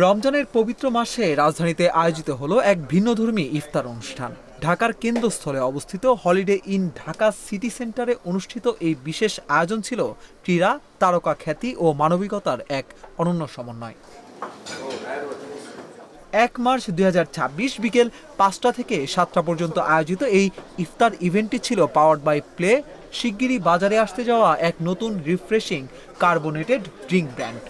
রমজানের পবিত্র মাসে রাজধানীতে আয়োজিত হলো এক ভিন্নধর্মী ইফতার অনুষ্ঠান। ঢাকার কেন্দ্রস্থলে অবস্থিত হলিডে ইন ঢাকা সিটি সেন্টারে অনুষ্ঠিত এই বিশেষ আয়োজন ছিল ক্রীড়া, তারকা খ্যাতি ও মানবিকতার এক অনন্য সমন্বয়। ১ মার্চ ২০২৬ বিকেল ৫টা থেকে ৭টা পর্যন্ত আয়োজিত এই ইফতার ইভেন্টটি ছিল পাওয়ার্ড বাই প্লে, শিগগিরই বাজারে আসতে যাওয়া এক নতুন রিফ্রেশিং কার্বোনেটেড ড্রিঙ্ক ব্র্যান্ড।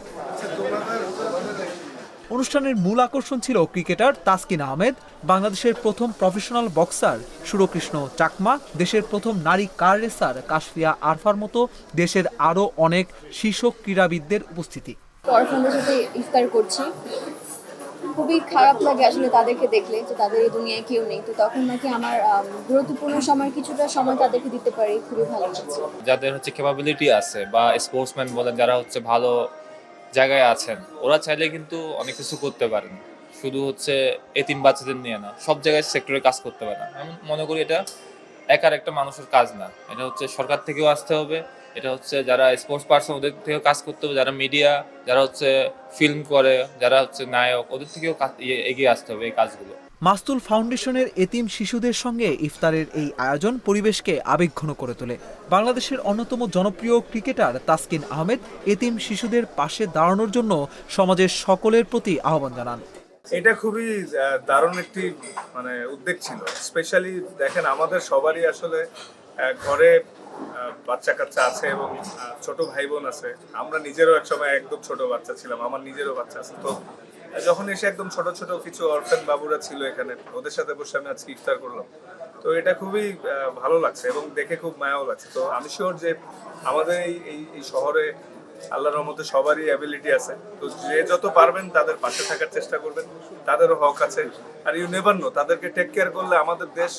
অনুষ্ঠানের মূল আকর্ষণ ছিল ক্রিকেটার তাসকিন আহমেদ, বাংলাদেশের প্রথম প্রফেশনাল বক্সার সুরকৃষ্ণ চাকমা, দেশের প্রথম নারী কার রেসার কাশফিয়া আরফার মতো দেশের আরও অনেক শীর্ষ ক্রীড়াবিদদের উপস্থিতি। পড়াশোনার সাথে ইফতার করছি, খুবই খারাপ লাগে আসলে তাদেরকে দেখলে যে তাদের এই দুনিয়ায় কেউ নেই। তো তখন নাকি আমার গুরুত্বপূর্ণ সময় কিছুটা সময় তাদেরকে দিতে পারি, খুবই ভালো লাগছে। যাদের ক্যাপাবিলিটি আছে বা স্পোর্টসম্যান বলেন, যারা ভালো জায়গায় আছেন, ওরা চাইলে কিন্তু অনেক কিছু করতে পারেন। শুধু এতিম বাচ্চাদের নিয়ে না, সব জায়গায় সেক্টরে কাজ করতে পারেন। আমি মনে করি এটা একার একটা মানুষের কাজ না, এটা সরকার থেকেও আসতে হবে, এটা যারা স্পোর্টস পার্সন ওদের থেকেও কাজ করতে হবে, যারা মিডিয়া, যারা ফিল্ম করে, যারা নায়ক, ওদের থেকেও এগিয়ে আসতে হবে এই কাজগুলো। মাস্তুল ফাউন্ডেশনের এতিম শিশুদের সঙ্গে ইফতারের এই আয়োজন পরিবেশকে আবেগঘন করে তোলে। বাংলাদেশের অন্যতম জনপ্রিয় ক্রিকেটার তাসকিন আহমেদ এতিম শিশুদের পাশে দাঁড়ানোর জন্য সমাজের সকলের প্রতি আহ্বান জানান। এটা খুবই দারুণ একটি উদ্যোগ ছিল। স্পেশালি দেখেন, আমাদের সবারই আসলে ঘরে বাচ্চা কাচ্চা আছে এবং ছোট ভাই বোন আছে। আমরা নিজেরও এক সময় একদম ছোট বাচ্চা ছিলাম, আমার নিজেরও বাচ্চা আছে। তো যখন এসে একদম ছোট ছোট কিছু অরফান বাবুরা ছিল এখানে, ওদের সাথে বসে আমি আজকে ইফতার করলাম। তো এটা খুবই ভালো লাগছে এবং দেখে খুব মায়াও লাগছে। তো আমি শিওর যে আমাদের এই শহরে আল্লাহর রহমতে সবারই অ্যাবিলিটি আছে। তো যে যত পারবেন তাদের পাশে থাকার চেষ্টা করবেন, তাদেরও হক আছে। আর ইউ নেভার নো, তাদেরকে টেক কেয়ার করলে আমাদের দেশ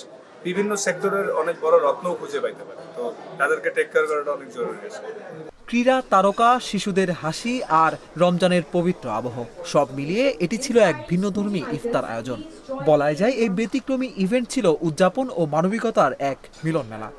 বিভিন্ন সেক্টরের অনেক বড় রত্নও খুঁজে পাইতে পারে। তো তাদেরকে টেক কেয়ার করাটা অনেক জরুরি আছে। ক্রীড়া, তারকা, শিশুদের হাসি আর রমজানের পবিত্র আবহ সব মিলিয়ে এটি ছিল এক ভিন্নধর্মী ইফতার আয়োজন। বলা যায় এই ব্যতিক্রমী ইভেন্ট ছিল উদযাপন ও মানবিকতার এক মিলন মেলা।